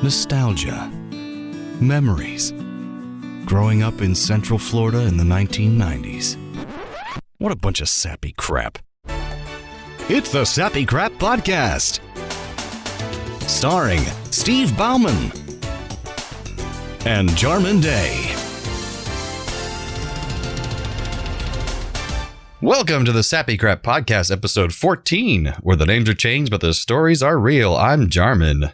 nostalgia, memories, growing up in Central Florida in the 1990s. What a bunch of sappy crap. It's the Sappy Crap Podcast, starring Steve Bauman and Jarman Day. Welcome to the Sappy Crap Podcast, episode 14, where the names are changed, but the stories are real. I'm Jarman.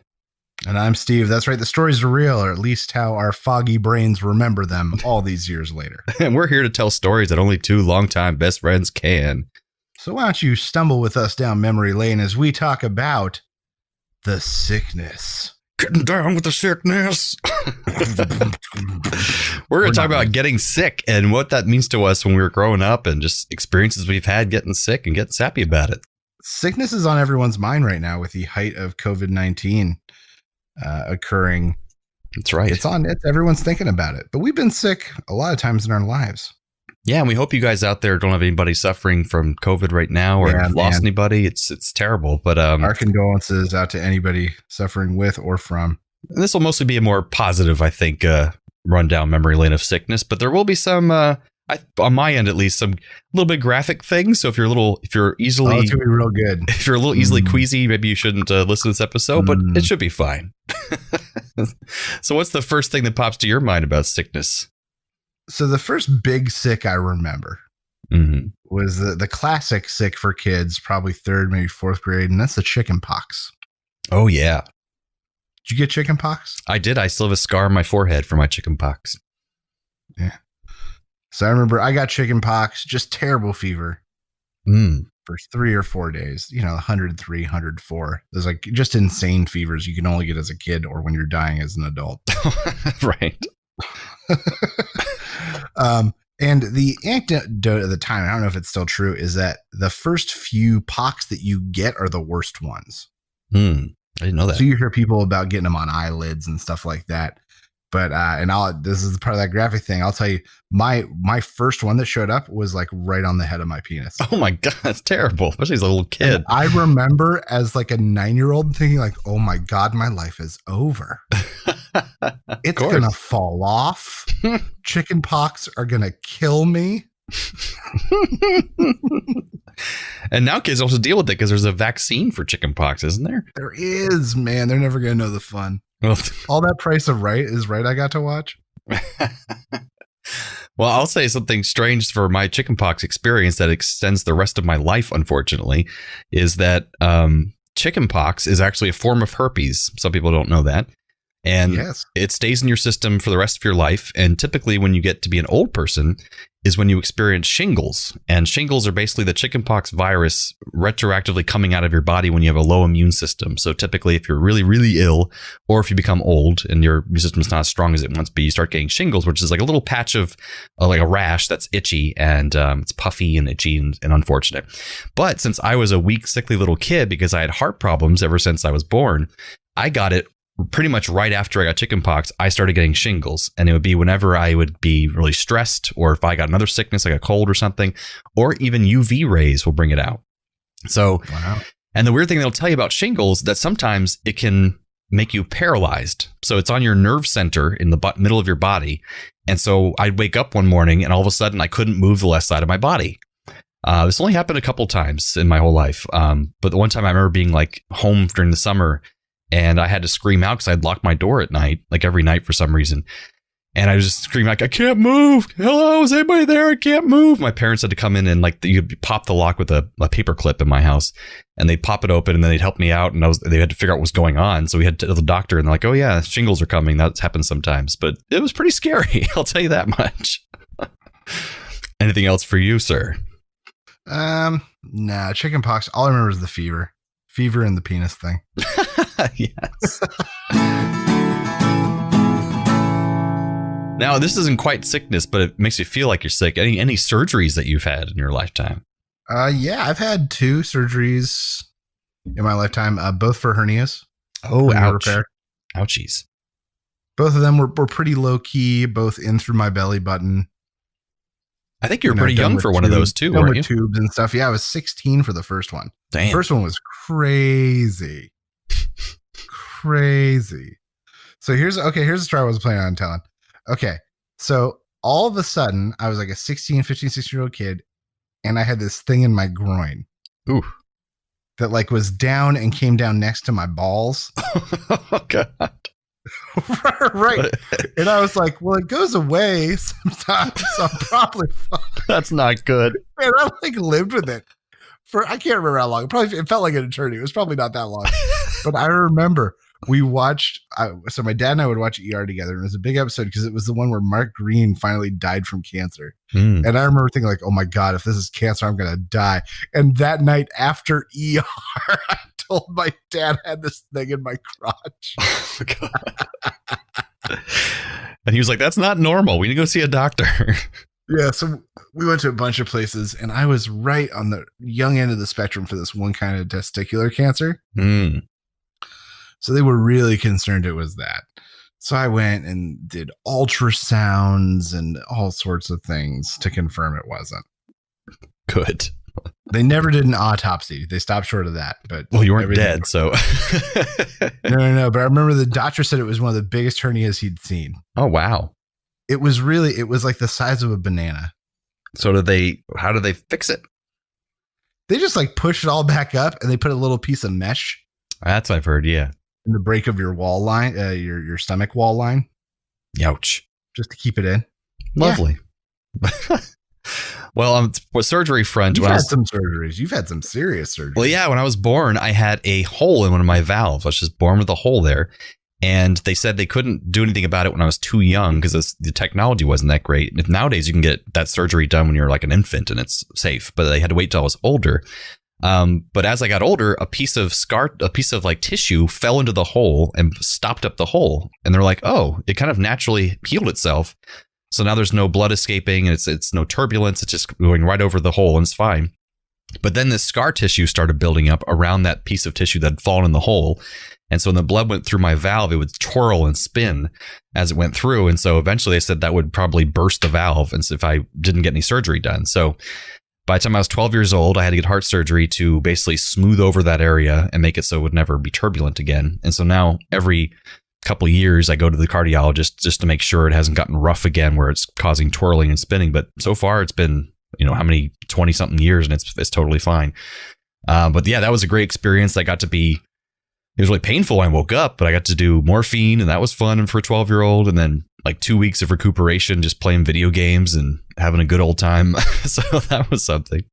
And I'm Steve. That's right. The stories are real, or at least how our foggy brains remember them all these years later. And we're here to tell stories that only two longtime best friends can. So why don't you stumble with us down memory lane as we talk about the sickness. Getting down with the sickness. We're going to talk about getting sick and what that means to us when we were growing up and just experiences we've had getting sick and getting sappy about it. Sickness is on everyone's mind right now with the height of COVID-19 occurring. That's right. Everyone's thinking about it. But we've been sick a lot of times in our lives. Yeah, and we hope you guys out there don't have anybody suffering from COVID right now or have lost anybody. It's terrible. But our condolences out to anybody suffering with or from. This will mostly be a more positive, I think, rundown memory lane of sickness. But there will be some, on my end at least, some little bit graphic things. So if you're easily, it's gonna be real good. If you're a little easily queasy, maybe you shouldn't listen to this episode. But it should be fine. So what's the first thing that pops to your mind about sickness? So the first big sick I remember was the classic sick for kids, probably third, maybe fourth grade, and that's the chicken pox. Oh, yeah. Did you get chicken pox? I did. I still have a scar on my forehead for my chicken pox. Yeah. So I remember I got chicken pox, just terrible fever for 3 or 4 days, 103, 104. There's like just insane fevers you can only get as a kid or when you're dying as an adult. Right. And the anecdote at the time, I don't know if it's still true, is that the first few pox that you get are the worst ones. I didn't know that. So you hear people about getting them on eyelids and stuff like that. But this is part of that graphic thing. I'll tell you, my first one that showed up was like right on the head of my penis. Oh my God, that's terrible. Especially as a little kid. And I remember as like a 9-year-old thinking like, oh my God, my life is over. It's going to fall off. Chicken pox are going to kill me. And now kids also deal with it because there's a vaccine for chicken pox, isn't there? There is, man. They're never going to know the fun. Well, all that Price of Right is right. I got to watch. Well, I'll say something strange for my chickenpox experience that extends the rest of my life, unfortunately, is that chickenpox is actually a form of herpes. Some people don't know that. And It stays in your system for the rest of your life. And typically when you get to be an old person is when you experience shingles. And shingles are basically the chickenpox virus retroactively coming out of your body when you have a low immune system. So typically if you're really, really ill, or if you become old and your immune system is not as strong as it once be, you start getting shingles, which is like a little patch of like a rash that's itchy and it's puffy and itchy and unfortunate. But since I was a weak, sickly little kid because I had heart problems ever since I was born, I got it pretty much right after I got chickenpox. I started getting shingles, and it would be whenever I would be really stressed, or if I got another sickness like a cold or something, or even UV rays will bring it out. So, And the weird thing they'll tell you about shingles that sometimes it can make you paralyzed. So it's on your nerve center in the middle of your body. And so I'd wake up one morning and all of a sudden I couldn't move the left side of my body. This only happened a couple times in my whole life. But the one time I remember being like home during the summer, and I had to scream out because I'd lock my door at night, like every night for some reason. And I was just screaming like, I can't move. Hello, is anybody there? I can't move. My parents had to come in and like you pop the lock with a paper clip in my house, and they'd pop it open and then they'd help me out. And they had to figure out what was going on. So we had to tell the doctor, and they're like, oh yeah, shingles are coming. That happens sometimes, but it was pretty scary. I'll tell you that much. Anything else for you, sir? Nah, chickenpox. All I remember is the fever and the penis thing. Yes. Now, this isn't quite sickness, but it makes you feel like you're sick. Any surgeries that you've had in your lifetime? Yeah, I've had 2 surgeries in my lifetime, both for hernias. Oh, ouch. Repair. Ouchies. Both of them were pretty low key, both in through my belly button. I think you were pretty young for one of those too, weren't you? Tubes and stuff. Yeah, I was 16 for the first one. Damn. The first one was crazy. Crazy. So here's the story I was planning on telling. Okay. So all of a sudden I was like a 16-year-old kid, and I had this thing in my groin. Ooh. That like was down and came down next to my balls. Oh God. Right. And I was like, well, it goes away sometimes, so I'm probably fine. That's not good. And I like lived with it for, I can't remember how long. It felt like an eternity. It was probably not that long. But I remember we watched, so my dad and I would watch ER together. And it was a big episode because it was the one where Mark Green finally died from cancer. And I remember thinking like, oh my God, if this is cancer, I'm going to die. And that night after ER, I told my dad I had this thing in my crotch. Oh my God. And he was like, that's not normal. We need to go see a doctor. Yeah. So we went to a bunch of places, and I was right on the young end of the spectrum for this one kind of testicular cancer. So they were really concerned it was that. So I went and did ultrasounds and all sorts of things to confirm it wasn't. Good. They never did an autopsy. They stopped short of that. But well, you weren't dead, so. No. But I remember the doctor said it was one of the biggest hernias he'd seen. Oh, wow. It was like the size of a banana. So how did they fix it? They just like push it all back up, and they put a little piece of mesh. That's what I've heard. Yeah. In the break of your wall line, your stomach wall line. Ouch. Just to keep it in. Lovely. Yeah. Well, with surgery front, you've had some surgeries. You've had some serious surgeries. Well, yeah. When I was born, I had a hole in one of my valves. I was just born with a hole there. And they said they couldn't do anything about it when I was too young because the technology wasn't that great. If nowadays you can get that surgery done when you're like an infant and it's safe, but they had to wait till I was older. But as I got older, a piece of like tissue fell into the hole and stopped up the hole. And they're like, oh, it kind of naturally healed itself. So now there's no blood escaping, and it's no turbulence. It's just going right over the hole, and it's fine. But then this scar tissue started building up around that piece of tissue that had fallen in the hole. And so when the blood went through my valve, it would twirl and spin as it went through. And so eventually they said that would probably burst the valve, and so if I didn't get any surgery done. So by the time I was 12 years old, I had to get heart surgery to basically smooth over that area and make it so it would never be turbulent again. And so now every couple of years, I go to the cardiologist just to make sure it hasn't gotten rough again where it's causing twirling and spinning. But so far, it's been, how many 20 something years, and it's totally fine. But yeah, that was a great experience. It was really painful when I woke up, but I got to do morphine, and that was fun. And for a 12-year-old, and then like 2 weeks of recuperation, just playing video games and having a good old time. So that was something.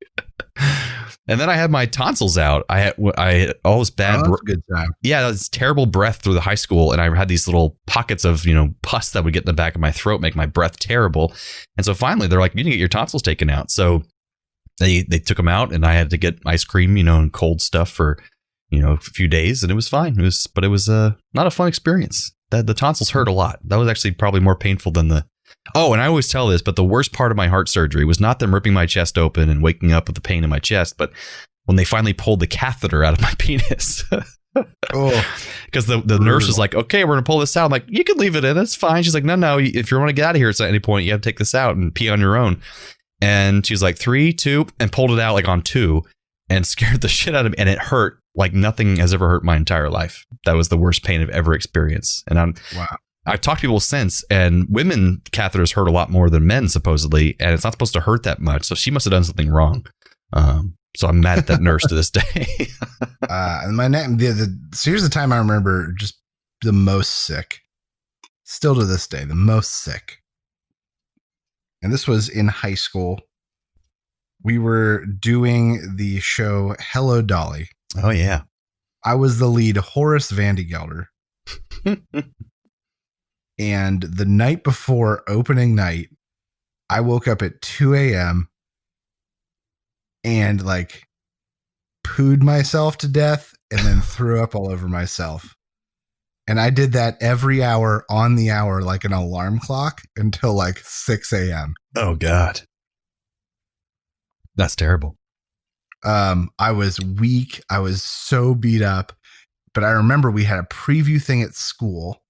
And then I had my tonsils out. I had all this bad. That's a good time. Yeah, this terrible breath through the high school, and I had these little pockets of pus that would get in the back of my throat, make my breath terrible. And so finally, they're like, "You need to get your tonsils taken out." So they took them out, and I had to get ice cream, and cold stuff for a few days, and it was fine. But it was not a fun experience. The tonsils hurt a lot. That was actually probably more painful than the. Oh, and I always tell this, but the worst part of my heart surgery was not them ripping my chest open and waking up with the pain in my chest, but when they finally pulled the catheter out of my penis. Oh, because the nurse was like, okay, we're going to pull this out. I'm like, you can leave it in. That's fine. She's like, no. If you want to get out of here at any point, you have to take this out and pee on your own. And she was like, 3, 2, and pulled it out like on 2 and scared the shit out of me. And it hurt like nothing has ever hurt my entire life. That was the worst pain I've ever experienced. And wow. I've talked to people since, and women catheters hurt a lot more than men, supposedly, and it's not supposed to hurt that much. So she must have done something wrong. So I'm mad at that nurse to this day. And so here's the time I remember just the most sick. Still to this day, the most sick. And this was in high school. We were doing the show Hello, Dolly. Oh, yeah. I was the lead, Horace Vandegelder. And the night before opening night, I woke up at 2 a.m. and like pooed myself to death and then threw up all over myself. And I did that every hour on the hour, like an alarm clock, until like 6 a.m. Oh, God. That's terrible. I was weak. I was so beat up. But I remember we had a preview thing at school.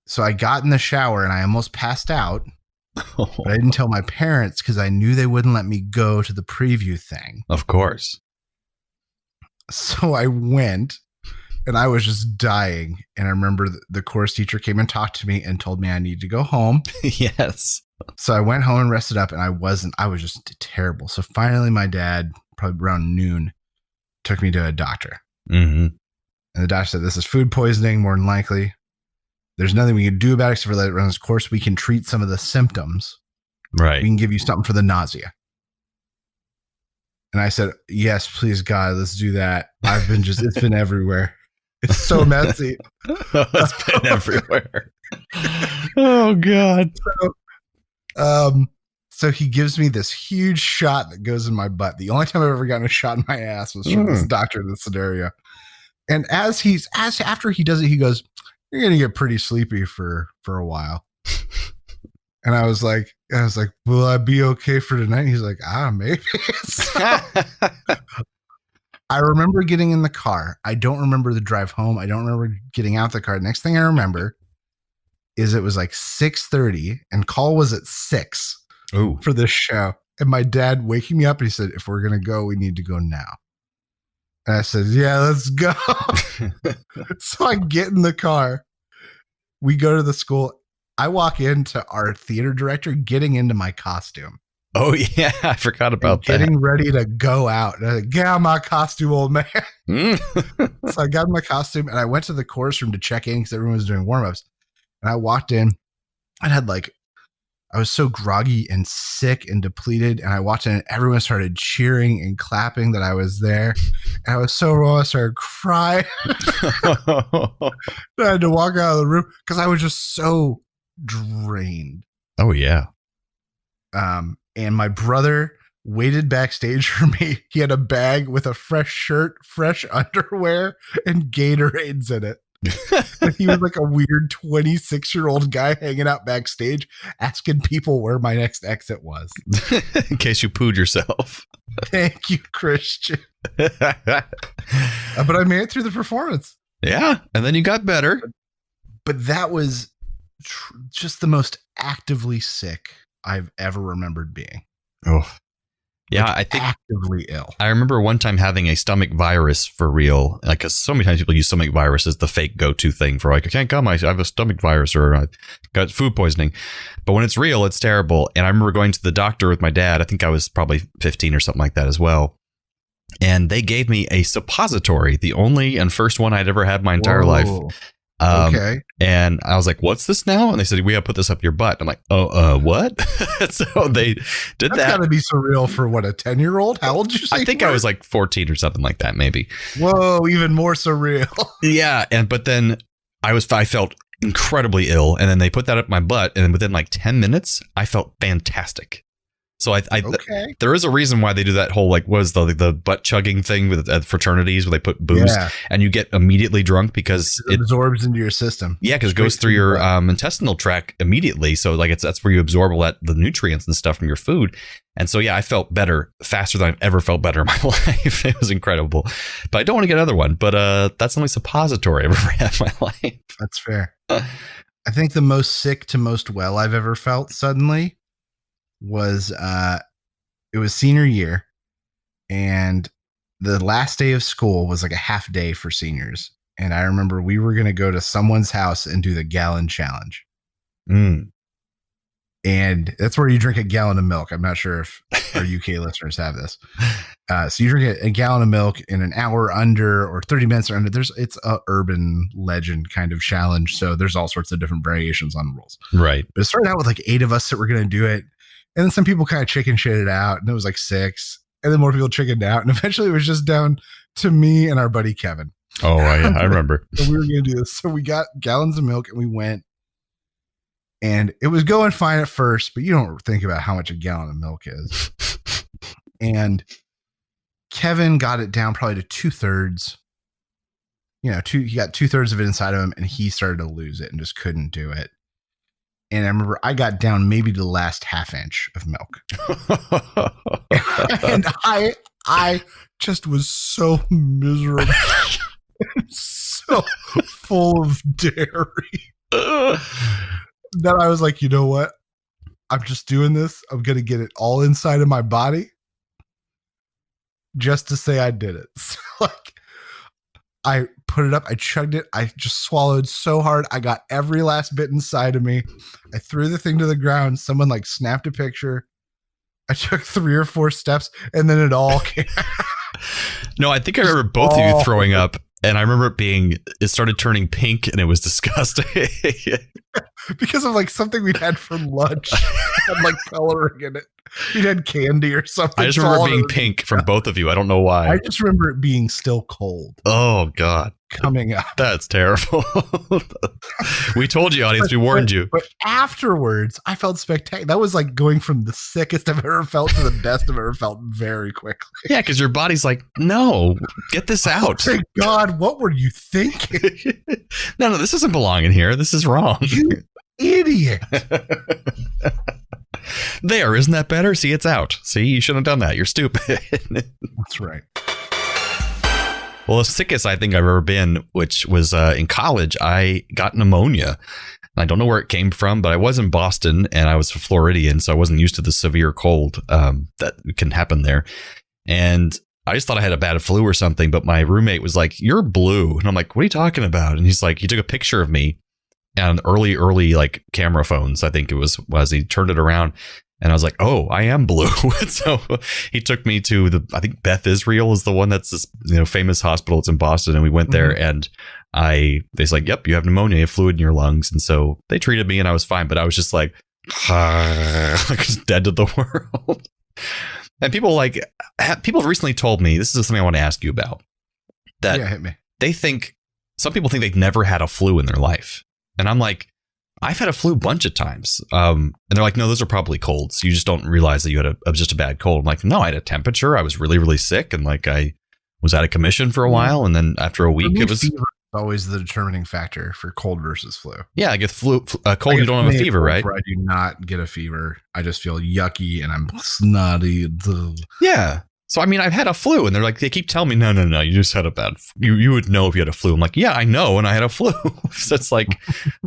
So I got in the shower and I almost passed out. But I didn't tell my parents because I knew they wouldn't let me go to the preview thing. Of course. So I went And I was just dying. And I remember the course teacher came and talked to me and told me I need to go home. Yes. So I went home and rested up, and I was just terrible. So finally my dad, probably around noon, took me to a doctor. Mm-hmm. And the doctor said, this is food poisoning, more than likely. There's nothing we can do about it except for let it run its course. We can treat some of the symptoms. Right. We can give you something for the nausea. And I said, yes, please, God, let's do that. It's been everywhere. It's so messy. It's been everywhere. Oh, God. So he gives me this huge shot that goes in my butt. The only time I've ever gotten a shot in my ass was from this doctor in this scenario. And after he does it, he goes, you're going to get pretty sleepy for a while. And I was like, will I be okay for tonight? He's like, maybe. I remember getting in the car. I don't remember the drive home. I don't remember getting out the car. Next thing I remember is it was like 6:30 and call was at 6 for this show. And my dad waking me up, and he said, if we're going to go, we need to go now. And I said, yeah, let's go. So I get in the car. We go to the school. I walk into our theater director getting into my costume. Oh, yeah. I forgot about that. Getting ready to go out. And I said, get out of my costume, old man. So I got in my costume, and I went to the chorus room to check in because everyone was doing warm-ups. And I walked in. I was so groggy and sick and depleted. And I walked in, and everyone started cheering and clapping that I was there. And I was so raw, I started crying. I had to walk out of the room because I was just so drained. Oh, yeah. And my brother waited backstage for me. He had a bag with a fresh shirt, fresh underwear, and Gatorades in it. He was like a weird 26-year-old guy hanging out backstage asking people where my next exit was. In case you pooed yourself. Thank you, Christian. But I made it through the performance. Yeah. And then you got better. But that was just the most actively sick I've ever remembered being. Oh, yeah. I think actively ill. I remember one time having a stomach virus for real. Like, cause so many times people use stomach virus as the fake go-to thing for like, I can't come. I have a stomach virus or I got food poisoning. But when it's real, it's terrible. And I remember going to the doctor with my dad. I think I was probably 15 or something like that as well. And they gave me a suppository, the only and first one I'd ever had my entire life. Okay. And I was like, what's this now? And they said, we got to put this up your butt. I'm like, what? So they did that. That's got to be surreal for what, a 10-year-old? How old did you say? I think I was like 14 or something like that, maybe. Whoa, even more surreal. Yeah. But then I felt incredibly ill. And then they put that up my butt. And then within like 10 minutes, I felt fantastic. So there is a reason why they do that whole, like, what is the butt chugging thing with fraternities where they put booze and you get immediately drunk because it absorbs into your system. Yeah, because it goes through your intestinal tract immediately. So like that's where you absorb all the nutrients and stuff from your food. And so, yeah, I felt better faster than I've ever felt better in my life. It was incredible. But I don't want to get another one. But that's the only suppository I've ever had in my life. That's fair. I think the most sick to most well I've ever felt suddenly was it was senior year, and the last day of school was like a half day for seniors. And I remember we were going to go to someone's house and do the gallon challenge. And that's where you drink a gallon of milk. I'm not sure if our UK listeners have this. So you drink a gallon of milk in an hour under or 30 minutes or under. It's a urban legend kind of challenge. So there's all sorts of different variations on the rules. Right. But it started out with like 8 of us that were going to do it. And then some people kind of chicken shitted out, and it was like 6. And then more people chickened out. And eventually it was just down to me and our buddy Kevin. Oh, I remember. So we were going to do this. So we got gallons of milk and we went. And it was going fine at first, but you don't think about how much a gallon of milk is. And Kevin got it down probably to 2/3. He got 2/3 of it inside of him, and he started to lose it and just couldn't do it. And I remember I got down maybe to the last half inch of milk. And I just was so miserable. So full of dairy. That I was like, you know what? I'm just doing this. I'm going to get it all inside of my body just to say I did it. So like, I put it up. I chugged it. I just swallowed so hard. I got every last bit inside of me. I threw the thing to the ground. Someone like snapped a picture. I took 3 or 4 steps and then it all came out. No, I think I remember both of you throwing up. And I remember it started turning pink and it was disgusting. Because of like something we'd had for lunch. Had like coloring in it. We'd had candy or something. I just remember it being pink from both of you. I don't know why. I just remember it being still cold. Oh, God. Coming up. That's terrible. We told you, audience. We warned you. But afterwards, I felt spectacular. That was like going from the sickest I've ever felt to the best I've ever felt very quickly. Yeah, because your body's like, no, get this out. Oh, thank God, what were you thinking? No, this doesn't belong in here. This is wrong. You idiot. There, isn't that better? See, it's out. See, you shouldn't have done that. You're stupid. That's right. Well, the sickest I think I've ever been, which was in college, I got pneumonia. I don't know where it came from, but I was in Boston and I was a Floridian, so I wasn't used to the severe cold that can happen there. And I just thought I had a bad flu or something, but my roommate was like, "You're blue." And I'm like, "What are you talking about?" And he's like, he took a picture of me on early like camera phones, I think it was he turned it around. And I was like, "Oh, I am blue." So he took me to I think Beth Israel is the one that's this famous hospital. It's in Boston. And we went there and they's like, "Yep, you have pneumonia, you have fluid in your lungs." And so they treated me and I was fine. But I was just like just dead to the world. And people have recently told me, this is something I want to ask you about. That hit me. Some people think they've never had a flu in their life. And I'm like, I've had a flu a bunch of times. And they're like, "No, those are probably colds. You just don't realize that you had just a bad cold." I'm like, "No, I had a temperature. I was really, really sick. And like I was out of commission for a while. And then after a week, it was fever always the determining factor for cold versus flu. Yeah, I get cold. You don't have a fever, right? I do not get a fever. I just feel yucky and I'm snotty. Yeah. So, I mean, I've had a flu and they keep telling me, no, you just had a bad, you would know if you had a flu. I'm like, yeah, I know. And I had a flu. So it's like,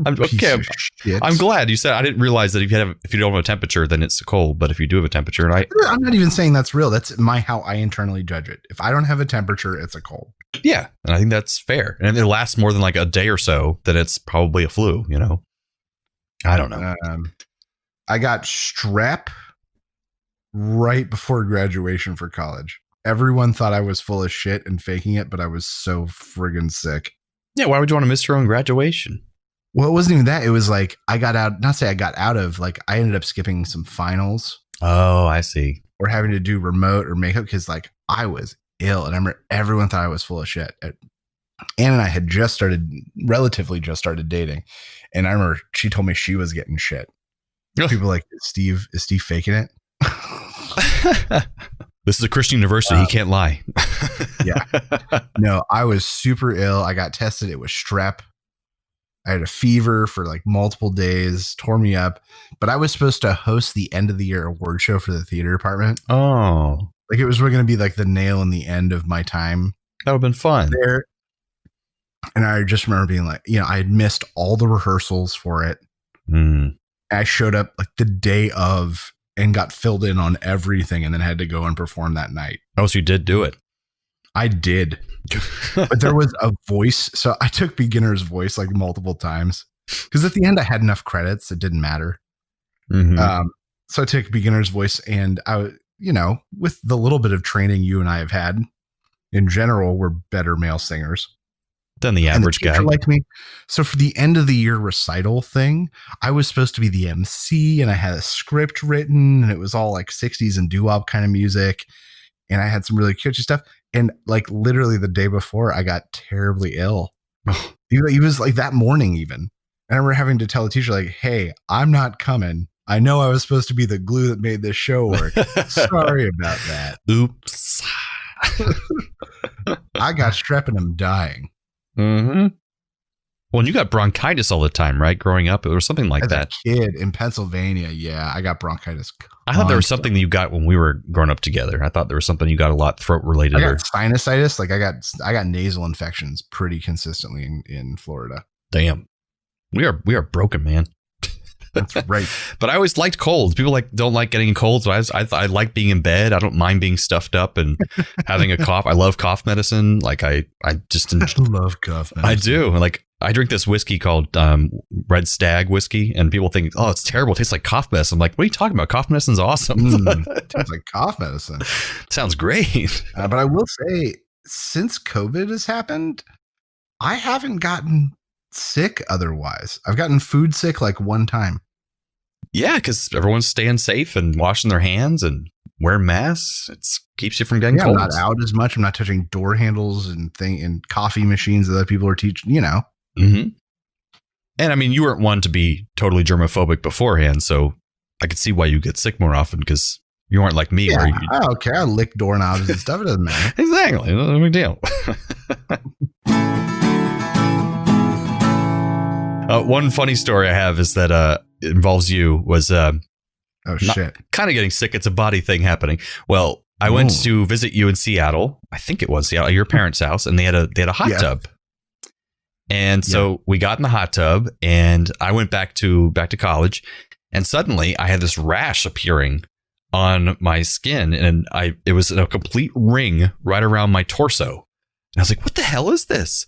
I'm glad you said, I didn't realize that if you don't have a temperature, then it's cold. But if you do have a temperature, and I'm not even saying that's real. That's how I internally judge it. If I don't have a temperature, it's a cold. Yeah. And I think that's fair. And if it lasts more than like a day or so, then it's probably a flu, I don't know. I got strep right before graduation for college. Everyone thought I was full of shit and faking it, but I was so friggin' sick. Yeah, why would you want to miss your own graduation? Well, it wasn't even that. It was like I got out, not say I got out of, like I ended up skipping some finals. Oh, I see. Or having to do remote or makeup because like I was ill. And I remember everyone thought I was full of shit. Anne and I had relatively just started dating. And I remember she told me she was getting shit. People were like, is Steve faking it? This is a Christian university. He can't lie. Yeah. No, I was super ill. I got tested. It was strep. I had a fever for like multiple days, tore me up. But I was supposed to host the end of the year award show for the theater department. Oh. Like it was going to be like the nail in the end of my time. That would have been fun. There. And I just remember being like, I had missed all the rehearsals for it. I showed up like the day of and got filled in on everything and then had to go and perform that night. Oh, so you did do it. I did. But there was a voice. So I took beginner's voice like multiple times because at the end I had enough credits. It didn't matter. Mm-hmm. So I took beginner's voice and I, with the little bit of training you and I have had in general, we're better male singers than the average guy. Like me. So for the end of the year recital thing, I was supposed to be the MC and I had a script written and it was all like 60s and doo-wop kind of music. And I had some really kitschy stuff. And like literally the day before I got terribly ill. He was like that morning even. And I remember having to tell the teacher like, "Hey, I'm not coming. I know I was supposed to be the glue that made this show work. Sorry about that." Oops. I got strep and I'm dying. Mm-hmm. Well, and you got bronchitis all the time, right? Growing up, it was something like that. As a kid in Pennsylvania, yeah, I got bronchitis. I thought there was something that you got when we were growing up together. I thought there was something you got a lot throat related. I got sinusitis. Like I got nasal infections pretty consistently in Florida. Damn, we are broken, man. That's right. But I always liked colds. People don't like getting colds. So I like being in bed. I don't mind being stuffed up and having a cough. I love cough medicine. Like I just love cough medicine. I do. Like I drink this whiskey called Red Stag whiskey, and people think, oh, it's terrible. It tastes like cough medicine. I'm like, what are you talking about? Cough medicine's awesome. It tastes like cough medicine. Sounds great. But I will say, since COVID has happened, I haven't gotten sick otherwise. I've gotten food sick like one time. Yeah, because everyone's staying safe and washing their hands and wearing masks. It keeps you from getting colds. I'm not out as much. I'm not touching door handles and coffee machines that other people are teaching, Mm-hmm. And I mean, you weren't one to be totally germophobic beforehand, so I could see why you get sick more often because you weren't like me. Yeah, where I don't care. I lick doorknobs and stuff. It doesn't matter. Exactly. No big deal. One funny story I have is that it involves you was oh shit, kind of getting sick. It's a body thing happening. Well, I went to visit you in Seattle. I think it was Seattle, your parents' house, and they had a hot tub. And so we got in the hot tub, and I went back to college, and suddenly I had this rash appearing on my skin, and it was a complete ring right around my torso. And I was like, "What the hell is this?"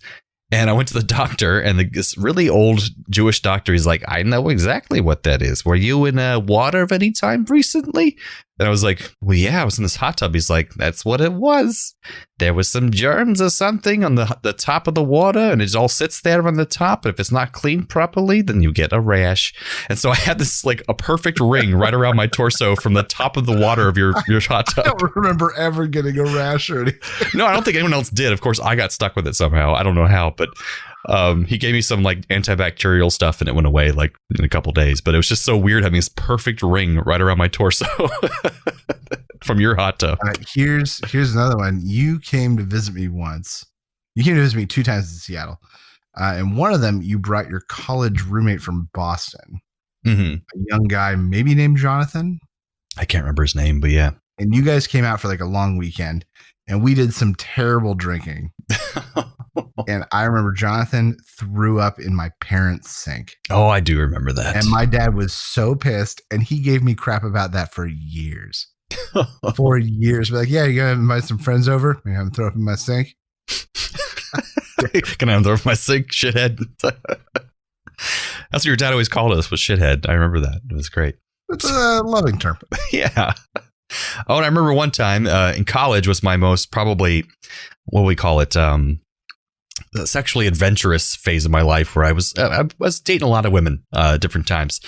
And I went to the doctor, and this really old Jewish doctor, he's like, "I know exactly what that is. Were you in water of any time recently?" And I was like, "Well, yeah, I was in this hot tub." He's like, "That's what it was. There was some germs or something on the top of the water, and it all sits there on the top. But if it's not cleaned properly, then you get a rash." And so I had this like a perfect ring right around my torso from the top of the water of your hot tub. I don't remember ever getting a rash or anything. No, I don't think anyone else did. Of course, I got stuck with it somehow. I don't know how, but he gave me some like antibacterial stuff and it went away like in a couple days. But it was just so weird having this perfect ring right around my torso from your hot tub. Here's another one. You came to visit me once. You came to visit me 2 times in Seattle. And one of them, you brought your college roommate from Boston. Mm-hmm. A young guy, maybe named Jonathan. I can't remember his name, but yeah. And you guys came out for like a long weekend and we did some terrible drinking. And I remember Jonathan threw up in my parents' sink. Oh, I do remember that. And my dad was so pissed, and he gave me crap about that for years. For years. Be like, yeah, you gotta invite some friends over. You have them throw up in my sink. Can I have them throw up in my sink, shithead? That's what your dad always called us, was shithead. I remember that. It was great. It's a loving term. Yeah. Oh, and I remember one time in college was my most probably, what we call it, sexually adventurous phase of my life, where I was dating a lot of women different times,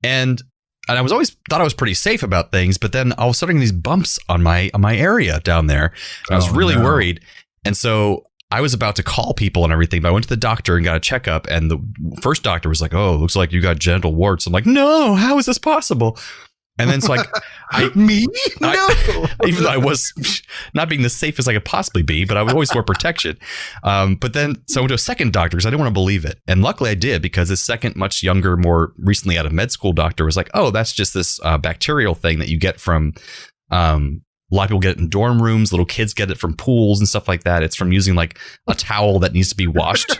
and I was always thought I was pretty safe about things, but then I was starting these bumps on my area down there, and I was really worried, and so I was about to call people and everything, but I went to the doctor and got a checkup, and the first doctor was like, "Oh, looks like you got genital warts." I'm like, "No, how is this possible?" And then it's like, no. Even though I was not being the safest I could possibly be, but I would always wear protection. But then, so I went to a second doctor because I didn't want to believe it. And luckily I did, because this second, much younger, more recently out of med school doctor was like, "Oh, that's just this bacterial thing that you get from, a lot of people get it in dorm rooms. Little kids get it from pools and stuff like that. It's from using like a towel that needs to be washed."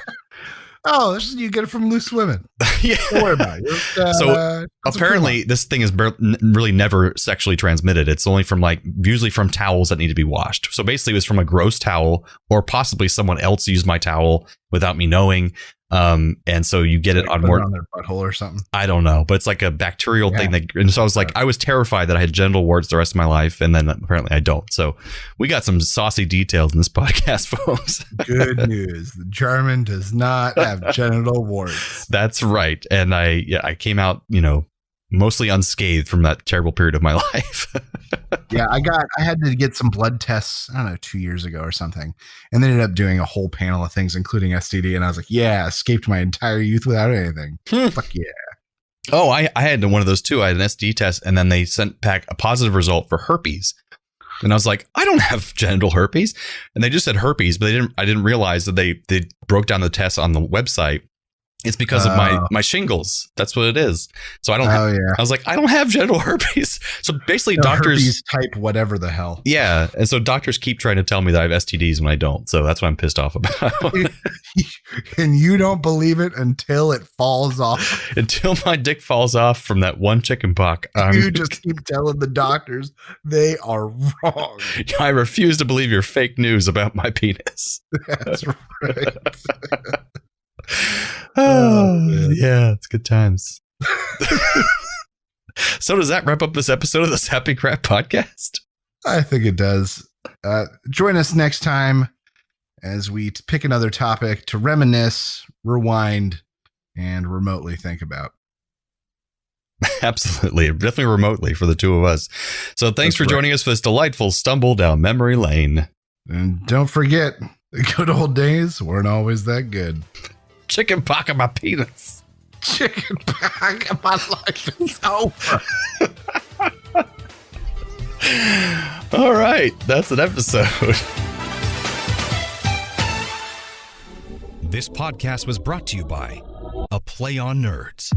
Oh, you get it from loose women. Yeah. Don't worry about it. So apparently this thing is really never sexually transmitted. It's only from usually from towels that need to be washed. So basically it was from a gross towel, or possibly someone else used my towel without me knowing. And so you get it on more on their butthole or something. I don't know, but it's like a bacterial thing and so I was like, I was terrified that I had genital warts the rest of my life, and then apparently I don't. So we got some saucy details in this podcast, folks. Good news. The German does not have genital warts. That's right. And I came out, mostly unscathed from that terrible period of my life. Yeah, I had to get some blood tests, I don't know, 2 years ago or something, and then ended up doing a whole panel of things, including STD. And I was like, yeah, escaped my entire youth without anything. Fuck yeah. Oh, I had one of those too. I had an STD test, and then they sent back a positive result for herpes. And I was like, I don't have genital herpes. And they just said herpes, but I didn't realize that they broke down the test on the website. It's because of my shingles. That's what it is. So I don't have, I was like, I don't have genital herpes. So basically doctors herpes type whatever the hell. Yeah. And so doctors keep trying to tell me that I have STDs when I don't. So that's what I'm pissed off about. And you don't believe it until it falls off. Until my dick falls off from that one chicken pox. You just keep telling the doctors they are wrong. I refuse to believe your fake news about my penis. That's right. Yeah, it's good times. So does that wrap up this episode of the Sappy Crap Podcast? I think it does. Join us next time as we pick another topic to reminisce, rewind, and remotely think about. Absolutely. Definitely remotely for the two of us. So thanks for joining us for this delightful stumble down memory lane. And don't forget, the good old days weren't always that good. Chicken pox on my penis. Chicken pox, my life is over. All right, that's an episode. This podcast was brought to you by A Play on Nerds.